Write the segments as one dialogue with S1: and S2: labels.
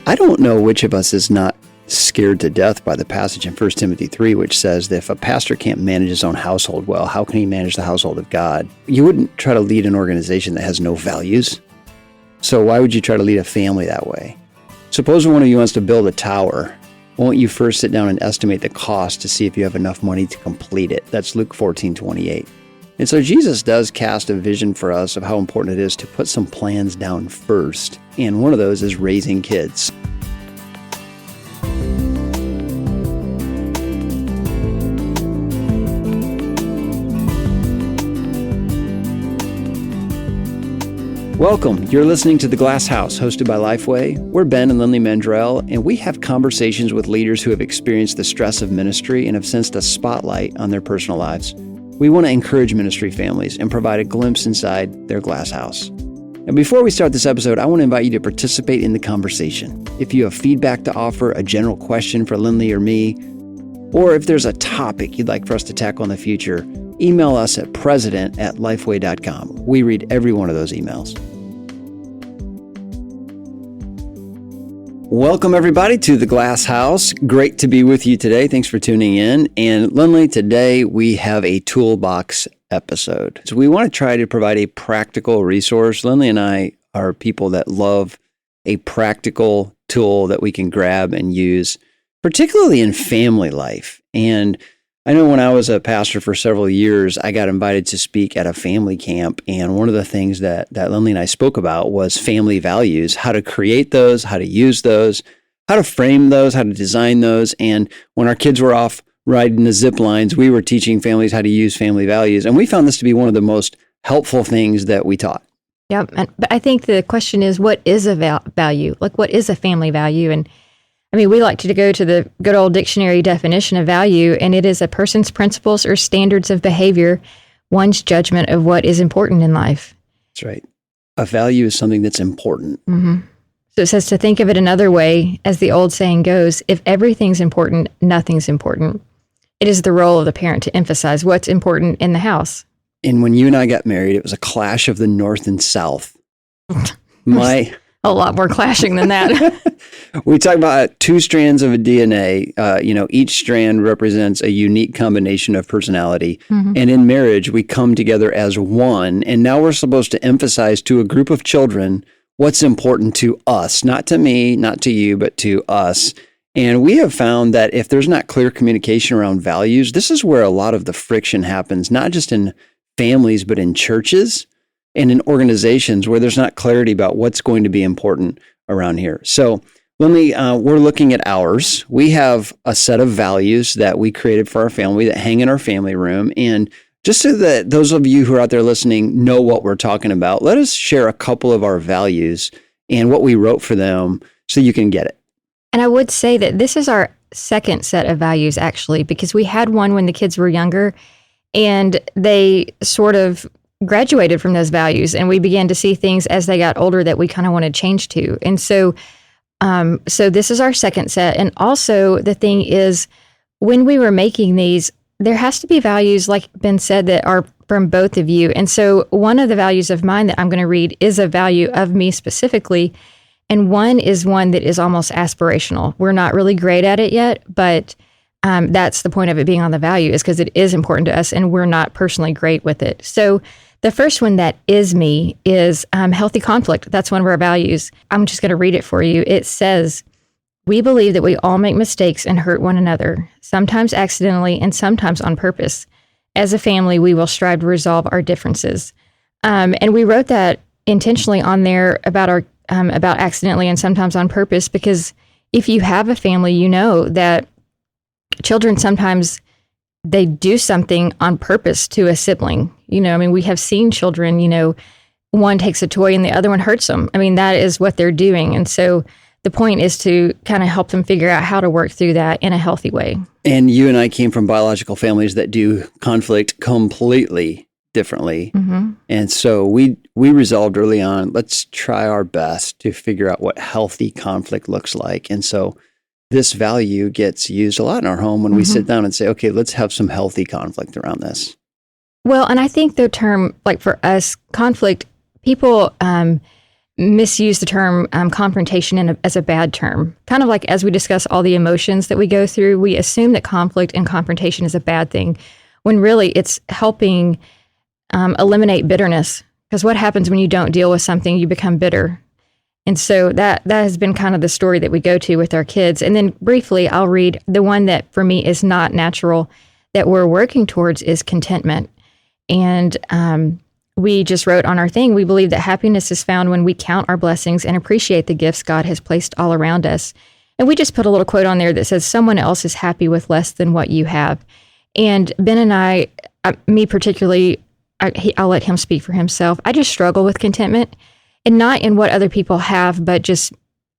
S1: I don't know which of us is not scared to death by the passage in 1 Timothy 3, which says that if a pastor can't manage his own household well, how can he manage the household of God? You wouldn't try to lead an organization that has no values. So why would you try to lead a family that way? Suppose one of you wants to build a tower. Won't you first sit down and estimate the cost to see if you have enough money to complete it? That's Luke 14:28. And so Jesus does cast a vision for us of how important it is to put some plans down first. And one of those is raising kids. Welcome. You're listening to The Glass House, hosted by Lifeway. We're Ben and Lynley Mandrell, and we have conversations with leaders who have experienced the stress of ministry and have sensed a spotlight on their personal lives. We want to encourage ministry families and provide a glimpse inside their glass house. And before we start this episode, I want to invite you to participate in the conversation. If you have feedback to offer, a general question for Lynley or me, or if there's a topic you'd like for us to tackle in the future, email us at president@lifeway.com. We read every one of those emails. Welcome, everybody, to The Glass House. Great to be with you today. Thanks for tuning in. And Lynley, today we have a toolbox episode. So we want to try to provide a practical resource. Lynley and I are people that love a practical tool that we can grab and use, particularly in family life. And I know when I was a pastor for several years, I got invited to speak at a family camp. And one of the things that Lynley and I spoke about was family values, how to create those, how to use those, how to frame those, how to design those. And when our kids were off riding the zip lines, we were teaching families how to use family values. And we found this to be one of the most helpful things that we taught.
S2: Yeah, but I think the question is, what is a value? Like, what is a family value? And I mean, we like to go to the good old dictionary definition of value, and it is a person's principles or standards of behavior, one's judgment of what is important in life.
S1: That's right. A value is something that's important.
S2: Mm-hmm. So it says to think of it another way, as the old saying goes, if everything's important, nothing's important. It is the role of the parent to emphasize what's important in the house.
S1: And when you and I got married, it was a clash of the North and South.
S2: A lot more clashing than that.
S1: We talk about two strands of a DNA. Each strand represents a unique combination of personality. Mm-hmm. And in marriage, we come together as one. And now we're supposed to emphasize to a group of children what's important to us, not to me, not to you, but to us. And we have found that if there's not clear communication around values, this is where a lot of the friction happens, not just in families, but in churches and in organizations where there's not clarity about what's going to be important around here. So Lynley, we're looking at ours. We have a set of values that we created for our family that hang in our family room. And just so that those of you who are out there listening know what we're talking about, let us share a couple of our values and what we wrote for them so you can get it.
S2: And I would say that this is our second set of values, actually, because we had one when the kids were younger, and they sort of graduated from those values, and we began to see things as they got older that we kind of want to change to. And so this is our second set. And also the thing is, when we were making these, there has to be values, like Ben said, that are from both of you. And so one of the values of mine that I'm going to read is a value of me specifically. And one is one that is almost aspirational. We're not really great at it yet, but that's the point of it being on the value, is because it is important to us and we're not personally great with it. So the first one that is me is healthy conflict. That's one of our values. I'm just going to read it for you. It says, we believe that we all make mistakes and hurt one another, sometimes accidentally and sometimes on purpose. As a family, we will strive to resolve our differences. And we wrote that intentionally on there about accidentally and sometimes on purpose, because if you have a family, you know that children sometimes they do something on purpose to a sibling. We have seen children, one takes a toy and the other one hurts them. I mean, that is what they're doing. And so the point is to kind of help them figure out how to work through that in a healthy way. And
S1: you and I came from biological families that do conflict completely differently. Mm-hmm. And so we resolved early on, let's try our best to figure out what healthy conflict looks like. And so this value gets used a lot in our home when we sit down and say, okay, let's have some healthy conflict around this.
S2: Well, and I think the term, like for us, conflict, people misuse the term confrontation as a bad term. Kind of like as we discuss all the emotions that we go through, we assume that conflict and confrontation is a bad thing, when really it's helping eliminate bitterness. Because what happens when you don't deal with something, you become bitter. And so that has been kind of the story that we go to with our kids. And then briefly, I'll read the one that for me is not natural that we're working towards is contentment. And we just wrote on our thing, we believe that happiness is found when we count our blessings and appreciate the gifts God has placed all around us. And we just put a little quote on there that says, someone else is happy with less than what you have. And Ben and I, me particularly, I'll let him speak for himself. I just struggle with contentment, and not in what other people have, but just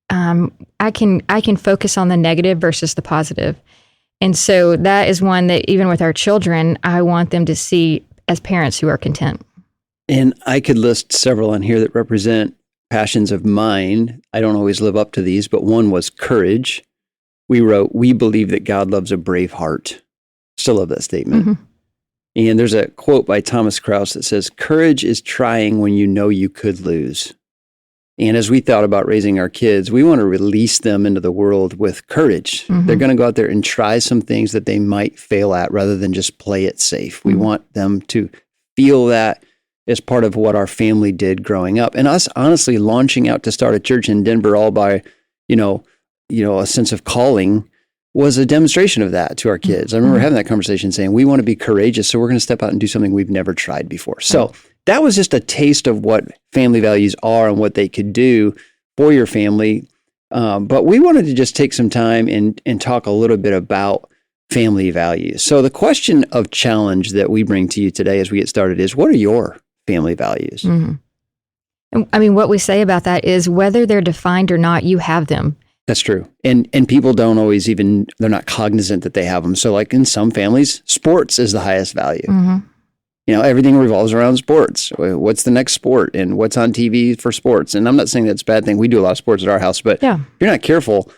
S2: I can focus on the negative versus the positive. And so that is one that even with our children, I want them to see as parents who are content.
S1: And I could list several on here that represent passions of mine. I don't always live up to these, but one was courage. We wrote, we believe that God loves a brave heart. Still love that statement. Mm-hmm. And there's a quote by Thomas Krause that says, courage is trying when you know you could lose. And as we thought about raising our kids, we want to release them into the world with courage. Mm-hmm. They're going to go out there and try some things that they might fail at rather than just play it safe. Mm-hmm. We want them to feel that as part of what our family did growing up. And us honestly launching out to start a church in Denver all by, a sense of calling was a demonstration of that to our kids. I remember having that conversation saying, we want to be courageous, so we're going to step out and do something we've never tried before. So that was just a taste of what family values are and what they could do for your family. But we wanted to just take some time and talk a little bit about family values. So the question of challenge that we bring to you today as we get started is, what are your family values?
S2: Mm-hmm. And, I mean, what we say about that is whether they're defined or not, you have them.
S1: That's true. And people don't always they're not cognizant that they have them. So like in some families, sports is the highest value. Mm-hmm. Everything revolves around sports. What's the next sport and what's on TV for sports? And I'm not saying that's a bad thing. We do a lot of sports at our house, but if you're not careful,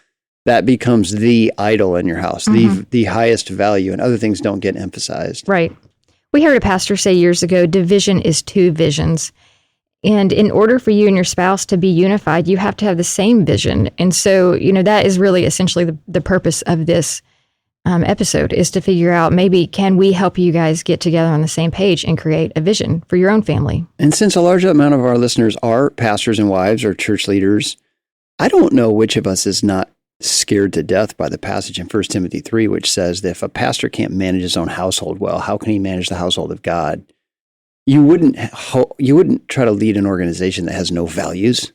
S1: that becomes the idol in your house, the highest value, and other things don't get emphasized.
S2: Right. We heard a pastor say years ago, division is two visions. And in order for you and your spouse to be unified, you have to have the same vision. And so, that is really essentially the purpose of this episode, is to figure out maybe can we help you guys get together on the same page and create a vision for your own family.
S1: And since a large amount of our listeners are pastors and wives or church leaders, I don't know which of us is not scared to death by the passage in 1 Timothy 3, which says that if a pastor can't manage his own household well, how can he manage the household of God? You wouldn't try to lead an organization that has no values.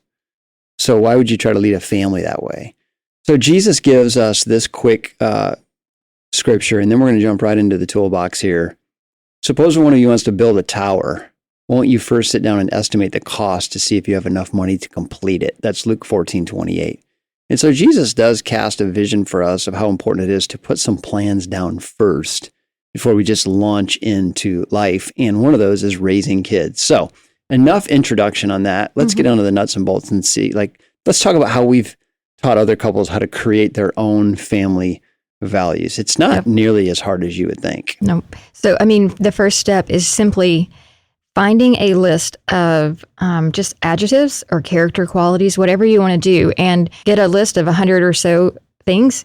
S1: So why would you try to lead a family that way? So Jesus gives us this quick scripture, and then we're going to jump right into the toolbox here. Suppose one of you wants to build a tower. Won't you first sit down and estimate the cost to see if you have enough money to complete it? That's Luke 14:28. And so Jesus does cast a vision for us of how important it is to put some plans down first before we just launch into life. And one of those is raising kids. So enough introduction on that. Let's get down to the nuts and bolts and see, let's talk about how we've taught other couples how to create their own family values. It's not nearly as hard as you would think.
S2: No. So, the first step is simply finding a list of just adjectives or character qualities, whatever you want to do, and get a list of 100 or so things.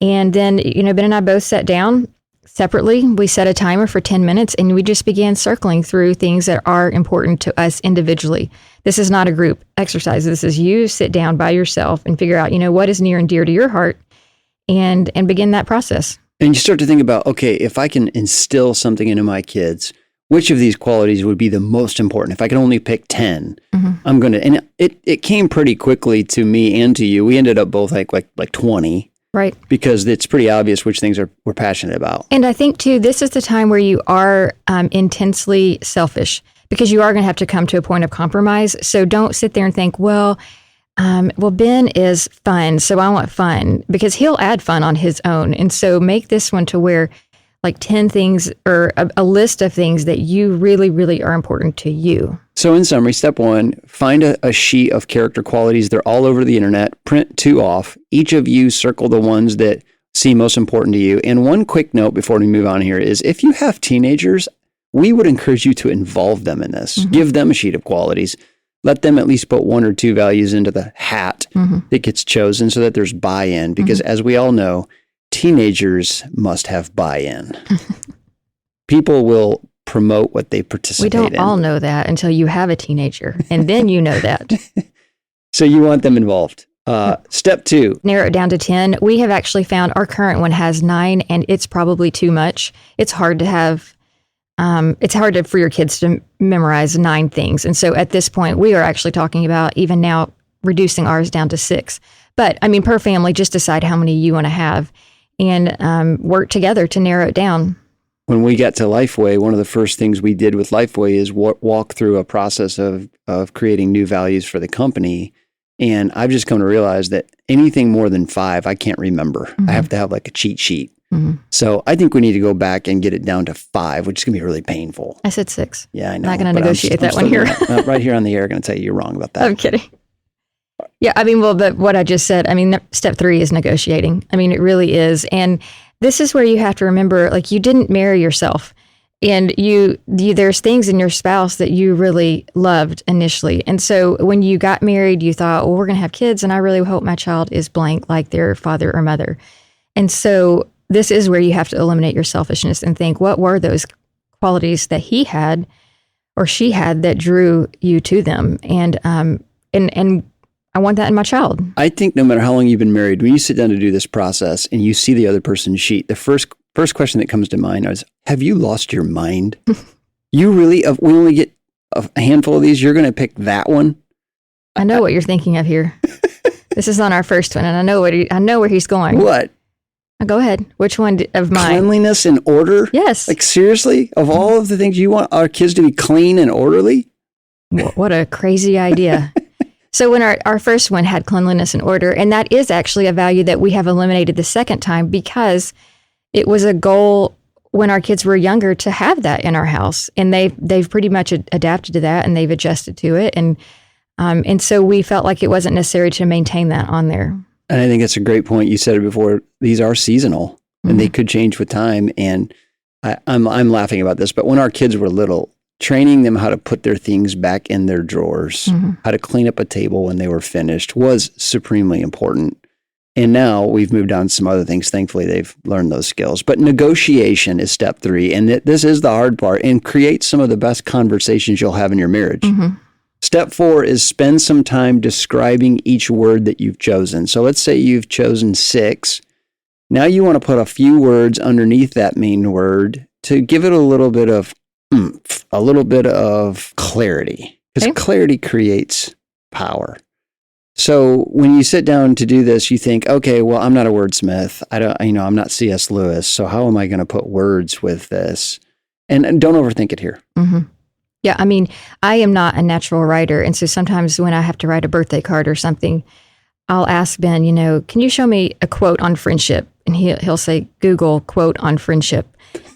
S2: And then, Ben and I both sat down separately. We set a timer for 10 minutes and we just began circling through things that are important to us individually. This is not a group exercise. This is you sit down by yourself and figure out, what is near and dear to your heart and begin that process.
S1: And you start to think about, okay, if I can instill something into my kids, which of these qualities would be the most important? If I can only pick 10, I'm going to, and it came pretty quickly to me and to you. We ended up both like 20.
S2: Right.
S1: Because it's pretty obvious which things we're passionate about. And
S2: I think, too, this is the time where you are intensely selfish because you are going to have to come to a point of compromise. So don't sit there and think, well, Ben is fun, so I want fun, because he'll add fun on his own. And so make this one to where 10 things or a list of things that you really, really are important to you.
S1: So in summary, step one, find a sheet of character qualities. They're all over the internet. Print 2 off. Each of you circle the ones that seem most important to you. And one quick note before we move on here is if you have teenagers, we would encourage you to involve them in this. Give them a sheet of qualities. let them at least put one or two values into the hat that gets chosen so that there's buy-in. Because as we all know, teenagers must have buy-in. People will promote what they participate in.
S2: We don't all know that until you have a teenager, and then you know that.
S1: So you want them involved. Step 2.
S2: Narrow it down to 10. We have actually found our current one has 9, and it's probably too much. It's hard to have, for your kids to memorize 9 things. And so at this point, we are actually talking about even now reducing ours down to 6. But I mean, per family, just decide how many you want to have and work together to narrow it down.
S1: When we got to Lifeway, one of the first things we did with Lifeway is walk through a process of creating new values for the company. And I've just come to realize that anything more than 5, I can't remember. I have to have like a cheat sheet. So I think we need to go back and get it down to 5, which is going to be really painful.
S2: I said 6.
S1: Yeah, I know.
S2: I'm not going to negotiate that one here.
S1: Right here on the air, going to tell you you're wrong about that.
S2: I'm kidding. Yeah, I mean, well, but what I just said, I mean, step 3 is negotiating. I mean, it really is. And this is where you have to remember, like, you didn't marry yourself. And there's things in your spouse that you really loved initially. And so when you got married, you thought, well, we're going to have kids, and I really hope my child is blank like their father or mother. And so this is where you have to eliminate your selfishness and think, what were those qualities that he had or she had that drew you to them? And I want that in my child. I
S1: think no matter how long you've been married, when you sit down to do this process and you see the other person's sheet, the first question that comes to mind is, have you lost your mind? You really, we only get a handful of these, you're going to pick that one?
S2: I know what you're thinking of here. This is on our first one, and I know where he's going.
S1: What?
S2: Go ahead. Which one of mine?
S1: Cleanliness and order?
S2: Yes.
S1: Like, seriously? Of all of the things you want our kids to be clean and orderly?
S2: What a crazy idea. So when our first one had cleanliness and order, and that is actually a value that we have eliminated the second time because it was a goal when our kids were younger to have that in our house, and they've pretty much adapted to that, and they've adjusted to it, and so we felt like it wasn't necessary to maintain that on there.
S1: And I think that's a great point. You said it before; these are seasonal, and they could change with time. And I'm laughing about this, but when our kids were little, training them how to put their things back in their drawers, how to clean up a table when they were finished was supremely important. And now we've moved on to some other things. Thankfully, they've learned those skills. But negotiation is step 3. And this is the hard part, and create some of the best conversations you'll have in your marriage. Step 4 is spend some time describing each word that you've chosen. So let's say you've chosen 6. Now you want to put a few words underneath that main word to give it a little bit of oomph, a little bit of clarity. Because clarity creates power. So when you sit down to do this, you think, okay, well, I'm not a wordsmith. I'm not C.S. Lewis. So how am I going to put words with this? And don't overthink it here.
S2: Yeah, I mean, I am not a natural writer. And so sometimes when I have to write a birthday card or something, I'll ask Ben, can you show me a quote on friendship? And he'll say, Google quote on friendship.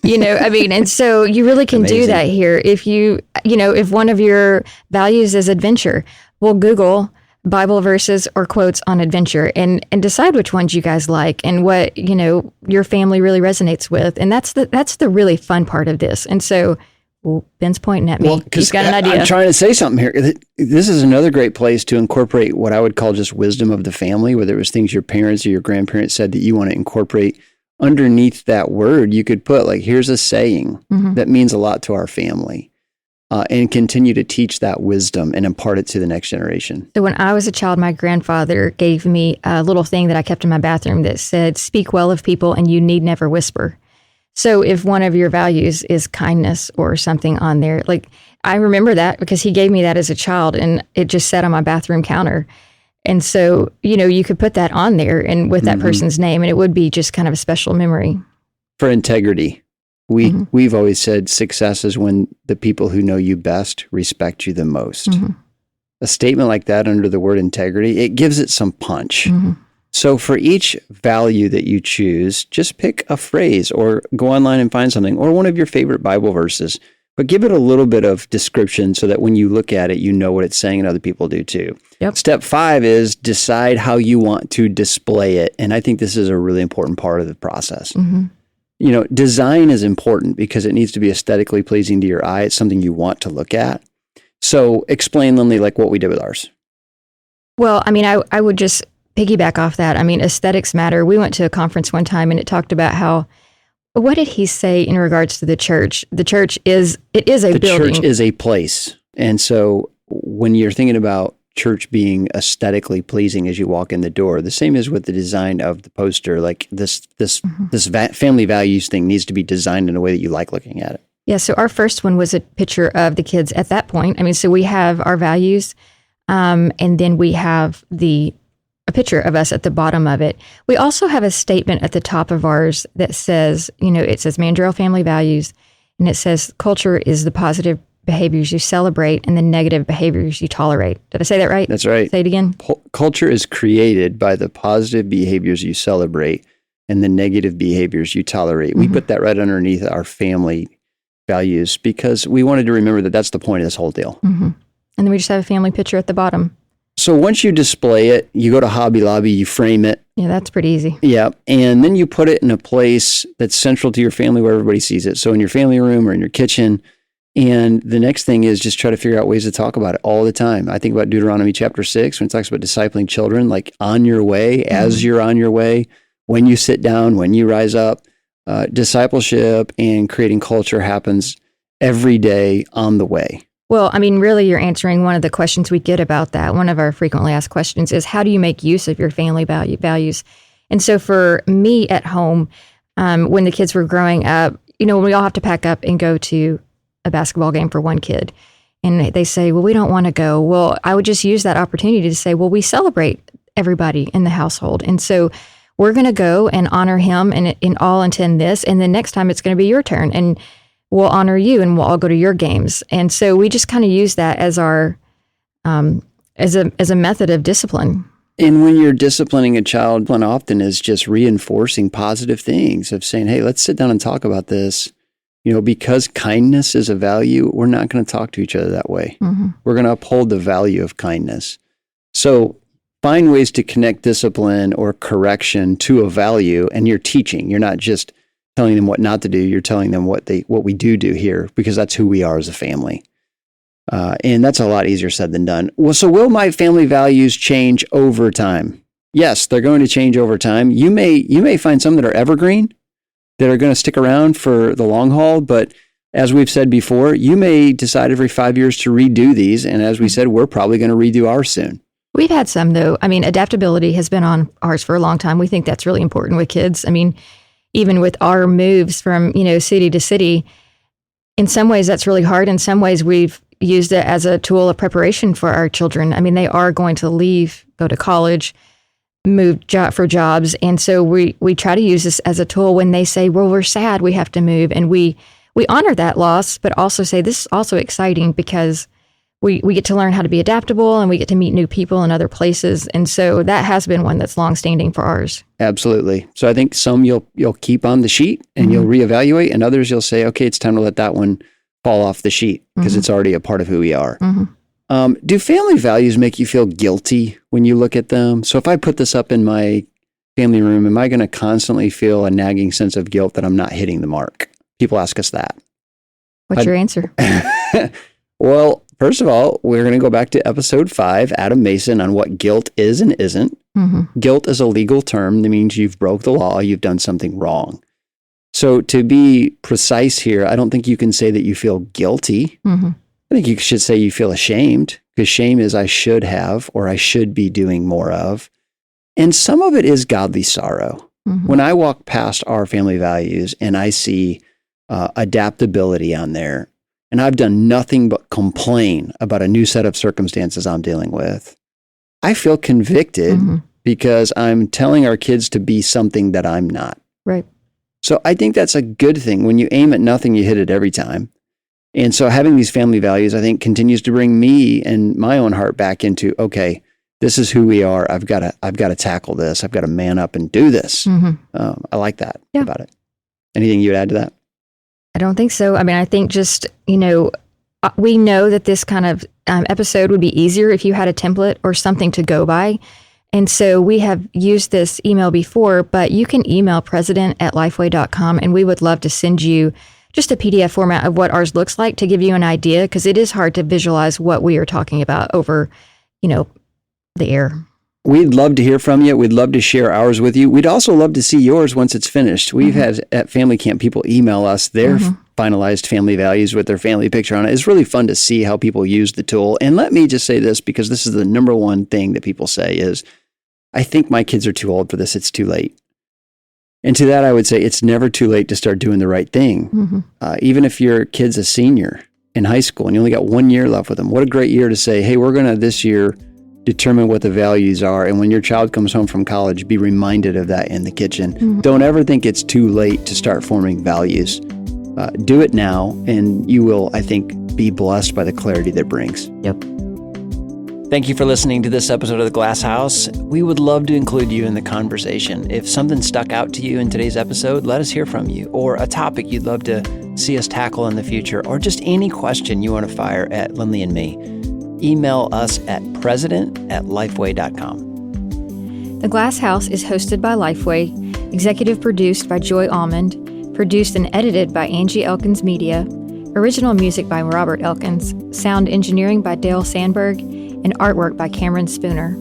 S2: And so you really can do that here. If if one of your values is adventure, well, Google Bible verses or quotes on adventure and decide which ones you guys like and what, your family really resonates with. And that's the really fun part of this. And so, Ben's pointing at me. Well, he's got an idea.
S1: I'm trying to say something here. This is another great place to incorporate what I would call just wisdom of the family, whether it was things your parents or your grandparents said that you want to incorporate underneath that word. You could put like, here's a saying that means a lot to our family. And continue to teach that wisdom and impart it to the next generation.
S2: So when I was a child, my grandfather gave me a little thing that I kept in my bathroom that said, speak well of people and you need never whisper. So if one of your values is kindness or something on there, like I remember that because he gave me that as a child and it just sat on my bathroom counter. And so, you could put that on there and with that person's name and it would be just kind of a special memory.
S1: For integrity. We've always said success is when the people who know you best respect you the most. A statement like that under the word integrity, it gives it some punch. So for each value that you choose, just pick a phrase or go online and find something or one of your favorite Bible verses, but give it a little bit of description so that when you look at it, you know what it's saying and other people do too. Yep. Step 5 is decide how you want to display it. And I think this is a really important part of the process. Design is important because it needs to be aesthetically pleasing to your eye. It's something you want to look at. So explain, Lynley, like what we did with ours.
S2: Well, I mean, I would just piggyback off that. I mean, aesthetics matter. We went to a conference one time and it talked about how, what did he say in regards to the church? The church is a building.
S1: The church is a place. And so when you're thinking about church being aesthetically pleasing as you walk in the door, the same is with the design of the poster. Like this family values thing needs to be designed in a way that you like looking at it.
S2: Yeah. So our first one was a picture of the kids at that point. I mean, so we have our values, and then we have a picture of us at the bottom of it. We also have a statement at the top of ours that says, it says Mandrill family values, and it says culture is the positive behaviors you celebrate and the negative behaviors you tolerate. Did I say that right?
S1: That's right.
S2: Say it again.
S1: Culture is created by the positive behaviors you celebrate and the negative behaviors you tolerate. We put that right underneath our family values because we wanted to remember that that's the point of this whole deal.
S2: And then we just have a family picture at the bottom.
S1: So once you display it, you go to Hobby Lobby, you frame it.
S2: Yeah, that's pretty easy.
S1: Yeah. And then you put it in a place that's central to your family where everybody sees it. So in your family room or in your kitchen. And the next thing is just try to figure out ways to talk about it all the time. I think about Deuteronomy chapter 6 when it talks about discipling children, like on your way, as you're on your way, when you sit down, when you rise up. Discipleship and creating culture happens every day on the way.
S2: Well, I mean, really, you're answering one of the questions we get about that. One of our frequently asked questions is, how do you make use of your family values? And so for me at home, when the kids were growing up, when we all have to pack up and go to a basketball game for one kid, and they say, well, we don't want to go. Well, I would just use that opportunity to say, well, we celebrate everybody in the household. And so we're going to go and honor him and all attend this. And then next time it's going to be your turn and we'll honor you and we'll all go to your games. And so we just kind of use that as our, as a method of discipline.
S1: And when you're disciplining a child, one often is just reinforcing positive things of saying, hey, let's sit down and talk about this. Because kindness is a value, we're not going to talk to each other that way. We're going to uphold the value of kindness. So find ways to connect discipline or correction to a value, and you're teaching. You're not just telling them what not to do. You're telling them what we do here, because that's who we are as a family. And that's a lot easier said than done. Well, so will my family values change over time? Yes, they're going to change over time. You may find some that are evergreen, that are going to stick around for the long haul. But as we've said before, you may decide every 5 years to redo these. And as we said, we're probably going to redo ours soon.
S2: We've had some, though. I mean, adaptability has been on ours for a long time. We think that's really important with kids. I mean, even with our moves from, city to city, in some ways that's really hard. In some ways we've used it as a tool of preparation for our children. I mean, they are going to leave, go to college, move for jobs. And so we try to use this as a tool when they say, well, we're sad, we have to move. And we honor that loss, but also say this is also exciting because we get to learn how to be adaptable and we get to meet new people in other places. And so that has been one that's longstanding for ours.
S1: Absolutely. So I think some you'll keep on the sheet and you'll reevaluate, and others you'll say, okay, it's time to let that one fall off the sheet because it's already a part of who we are. Do family values make you feel guilty when you look at them? So if I put this up in my family room, am I going to constantly feel a nagging sense of guilt that I'm not hitting the mark? People ask us that.
S2: What's your answer?
S1: Well, first of all, we're going to go back to episode 5, Adam Mason, on what guilt is and isn't. Guilt is a legal term that means you've broke the law, you've done something wrong. So to be precise here, I don't think you can say that you feel guilty. I think you should say you feel ashamed, because shame is I should have or I should be doing more of. And some of it is godly sorrow. When I walk past our family values and I see adaptability on there, and I've done nothing but complain about a new set of circumstances I'm dealing with, I feel convicted because I'm telling our kids to be something that I'm not.
S2: Right.
S1: So I think that's a good thing. When you aim at nothing, you hit it every time. And so having these family values, I think, continues to bring me and my own heart back into, okay, this is who we are. I've got to tackle this. I've got to man up and do this. I like that about it. Anything you would add to that?
S2: I don't think so. I mean, I think just, we know that this kind of episode would be easier if you had a template or something to go by. And so we have used this email before, but you can email president@lifeway.com and we would love to send you just a PDF format of what ours looks like to give you an idea, because it is hard to visualize what we are talking about over, the air.
S1: We'd love to hear from you. We'd love to share ours with you. We'd also love to see yours once it's finished. We've had at Family Camp people email us their finalized family values with their family picture on it. It's really fun to see how people use the tool. And let me just say this, because this is the number one thing that people say is, I think my kids are too old for this. It's too late. And to that, I would say it's never too late to start doing the right thing. Even if your kid's a senior in high school and you only got 1 year left with them, what a great year to say, hey, we're going to this year determine what the values are. And when your child comes home from college, be reminded of that in the kitchen. Don't ever think it's too late to start forming values. Do it now, and you will, I think, be blessed by the clarity that brings.
S2: Yep.
S1: Thank you for listening to this episode of The Glass House. We would love to include you in the conversation. If something stuck out to you in today's episode, let us hear from you, or a topic you'd love to see us tackle in the future, or just any question you want to fire at Lynley and me. Email us at president@lifeway.com.
S2: The Glass House is hosted by Lifeway, executive produced by Joy Almond, produced and edited by Angie Elkins Media, original music by Robert Elkins, sound engineering by Dale Sandberg, and artwork by Cameron Spooner.